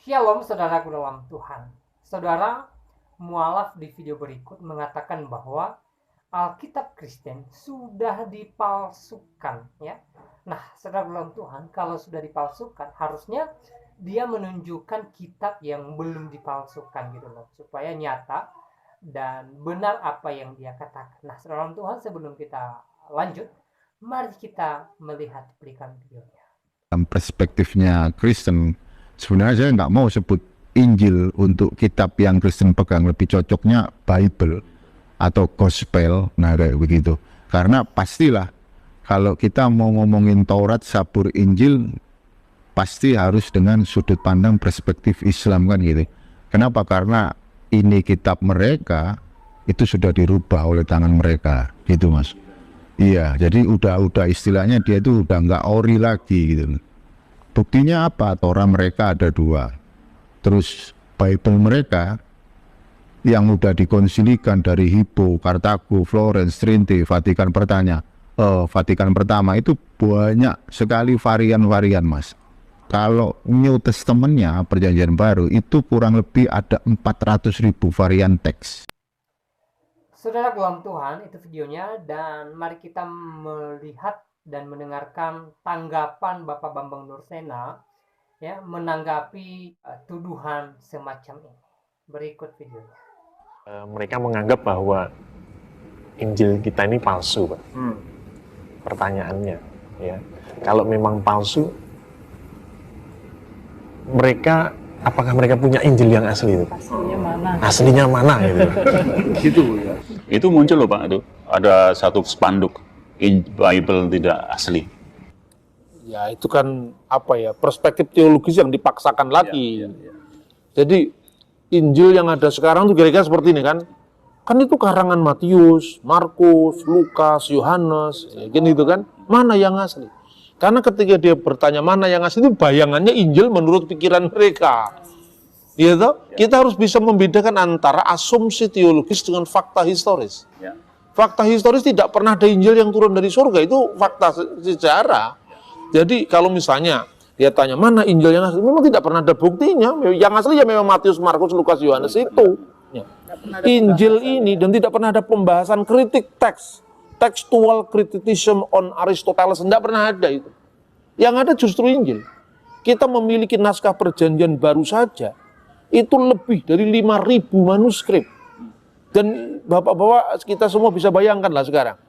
Shalom saudaraku dalam Tuhan. Saudara, mualaf di video berikut mengatakan bahwa Alkitab Kristen sudah dipalsukan, ya. Nah, saudara dalam Tuhan, kalau sudah dipalsukan, harusnya dia menunjukkan kitab yang belum dipalsukan gitu loh, supaya nyata dan benar apa yang dia katakan. Nah, saudara dalam Tuhan, sebelum kita lanjut, mari kita melihat cuplikan videonya. Dalam perspektifnya Kristen, sebenarnya saya nggak mau sebut Injil untuk kitab yang Kristen pegang, lebih cocoknya Bible atau Gospel, nah kayak begitu. Karena pastilah kalau kita mau ngomongin Taurat, Zabur, Injil, pasti harus dengan sudut pandang perspektif Islam kan gitu. Kenapa? Karena ini kitab mereka itu sudah dirubah oleh tangan mereka, gitu Mas. Iya, jadi udah istilahnya dia itu udah nggak ori lagi gitu. Buktinya apa? Torah mereka ada 2. Terus Bible mereka yang udah dikonsilikan dari Hippo, Kartago, Florence, Trinte, Vatikan Pertama itu banyak sekali varian-varian Mas. Kalau New Testament-nya Perjanjian Baru itu kurang lebih ada 400.000 varian teks. Saudara dalam Tuhan, itu videonya, dan mari kita melihat dan mendengarkan tanggapan Bapak Bambang Nursena ya menanggapi tuduhan semacam ini. Berikut videonya. Mereka menganggap bahwa Injil kita ini palsu, Pak. Pertanyaannya, ya, kalau memang palsu, apakah mereka punya Injil yang asli itu? Aslinya mana? Aslinya mana gitu? Gitu ya. Itu muncul loh Pak, itu ada satu spanduk Bible tidak asli. Ya itu kan apa ya, perspektif teologis yang dipaksakan lagi. Jadi Injil yang ada sekarang tuh kira-kira seperti ini kan itu karangan Matius, Markus, Lukas, Yohanes, ya, gitu kan. Mana yang asli? Karena ketika dia bertanya mana yang asli itu bayangannya Injil menurut pikiran mereka. Gitu? Kita harus bisa membedakan antara asumsi teologis dengan fakta historis. Fakta historis tidak pernah ada Injil yang turun dari surga, itu fakta sejarah. Jadi kalau misalnya dia tanya mana Injil yang asli, memang tidak pernah ada buktinya. Yang asli ya memang Matius, Markus, Lukas, Yohanes itu. Ya. Injil ini, dan tidak pernah ada pembahasan kritik teks, textual criticism on Aristoteles, tidak pernah ada itu. Yang ada justru Injil. Kita memiliki naskah Perjanjian Baru saja itu lebih dari 5.000 manuskrip. Dan bapak-bapak kita semua bisa bayangkan lah sekarang.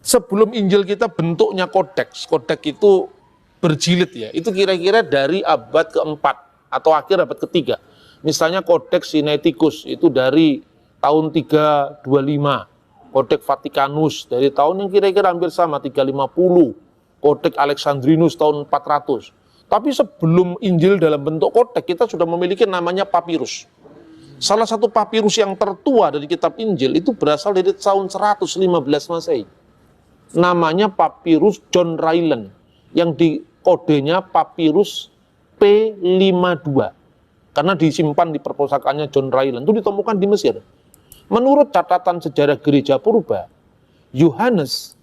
Sebelum Injil kita bentuknya kodeks. Kodeks itu berjilid ya. Itu kira-kira dari abad keempat atau akhir abad ketiga. Misalnya Kodeks Sinaiticus itu dari tahun 325. Kodeks Vatikanus dari tahun yang kira-kira hampir sama 350. Kodeks Alexandrinus tahun 400. Tapi sebelum Injil dalam bentuk kodeks, kita sudah memiliki namanya papirus. Salah satu papirus yang tertua dari kitab Injil itu berasal dari tahun 115 Masehi. Namanya papirus John Ryland, yang di kodenya papirus P52. Karena disimpan di perpustakaannya John Ryland, itu ditemukan di Mesir. Menurut catatan sejarah gereja purba, Yohanes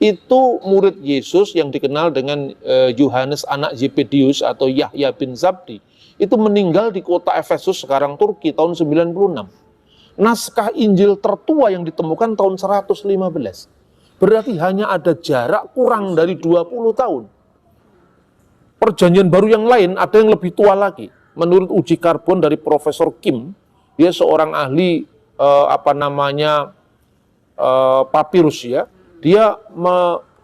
itu murid Yesus yang dikenal dengan Yohanes anak Zebedius atau Yahya bin Zabdi. Itu meninggal di kota Efesus, sekarang Turki, tahun 96. Naskah Injil tertua yang ditemukan tahun 115. Berarti hanya ada jarak kurang dari 20 tahun. Perjanjian Baru yang lain ada yang lebih tua lagi. Menurut uji karbon dari Profesor Kim, dia seorang ahli papirus ya. Dia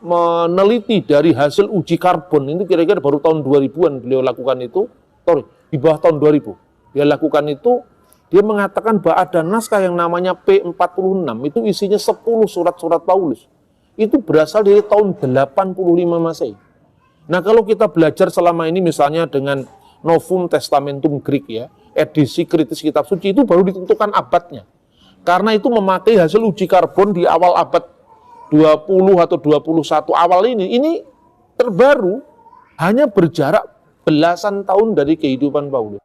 meneliti dari hasil uji karbon, itu kira-kira baru tahun 2000-an beliau lakukan itu, di bawah tahun 2000. Dia lakukan itu, dia mengatakan bahwa ada naskah yang namanya P46, itu isinya 10 surat-surat Paulus. Itu berasal dari tahun 85 Masehi. Nah kalau kita belajar selama ini misalnya dengan Novum Testamentum Greek ya, edisi kritis kitab suci, itu baru ditentukan abadnya. Karena itu memakai hasil uji karbon di awal abad 20 atau 21 awal ini terbaru, hanya berjarak belasan tahun dari kehidupan Paulus.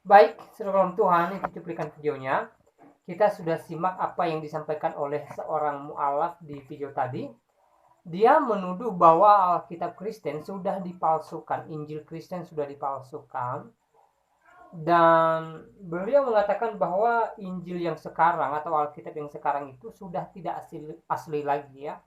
Baik, saudara Tuhan, itu cuplikan videonya. Kita sudah simak apa yang disampaikan oleh seorang mu'alaf di video tadi. Dia menuduh bahwa Alkitab Kristen sudah dipalsukan, Injil Kristen sudah dipalsukan, dan beliau mengatakan bahwa Injil yang sekarang atau Alkitab yang sekarang itu sudah tidak asli lagi ya.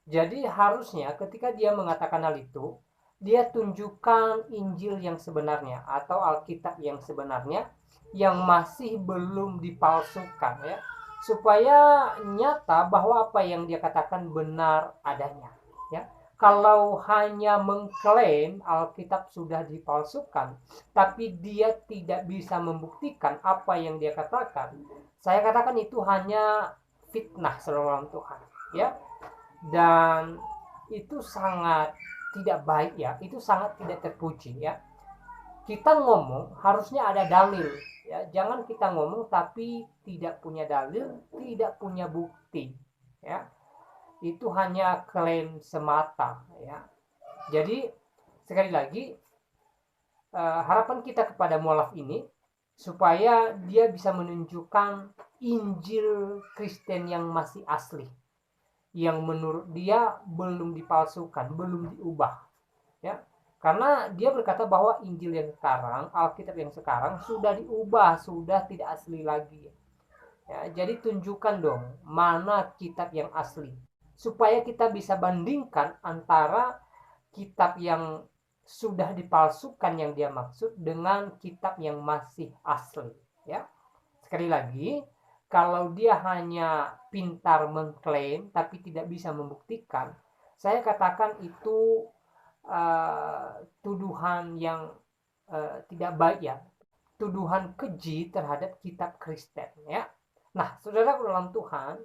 Jadi harusnya ketika dia mengatakan hal itu, dia tunjukkan Injil yang sebenarnya atau Alkitab yang sebenarnya yang masih belum dipalsukan ya, supaya nyata bahwa apa yang dia katakan benar adanya ya. Kalau hanya mengklaim Alkitab sudah dipalsukan tapi dia tidak bisa membuktikan apa yang dia katakan, saya katakan itu hanya fitnah saudara Tuhan ya. Dan itu sangat tidak baik ya, itu sangat tidak terpuji ya. Kita ngomong harusnya ada dalil ya, jangan kita ngomong tapi tidak punya dalil, tidak punya bukti ya. Itu hanya klaim semata ya. Jadi sekali lagi harapan kita kepada mualaf ini supaya dia bisa menunjukkan Injil Kristen yang masih asli, yang menurut dia belum dipalsukan, belum diubah ya. Karena dia berkata bahwa Injil yang sekarang, Alkitab yang sekarang sudah diubah, sudah tidak asli lagi ya. Jadi tunjukkan dong mana kitab yang asli, supaya kita bisa bandingkan antara kitab yang sudah dipalsukan yang dia maksud dengan kitab yang masih asli ya. Sekali lagi, kalau dia hanya pintar mengklaim tapi tidak bisa membuktikan, saya katakan itu tuduhan yang tidak baik ya, tuduhan keji terhadap kitab Kristen ya. Nah, saudara dalam Tuhan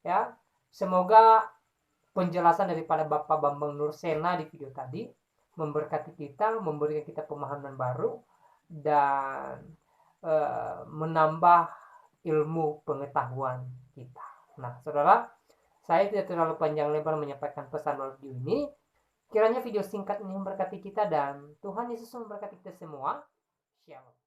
ya, semoga penjelasan daripada Bapak Bambang Nursena di video tadi memberkati kita, memberikan kita pemahaman baru dan menambah ilmu pengetahuan kita. Nah, saudara, saya tidak terlalu panjang lebar menyampaikan pesan melalui video ini. Kiranya video singkat ini memberkati kita dan Tuhan Yesus memberkati kita semua. Shalom.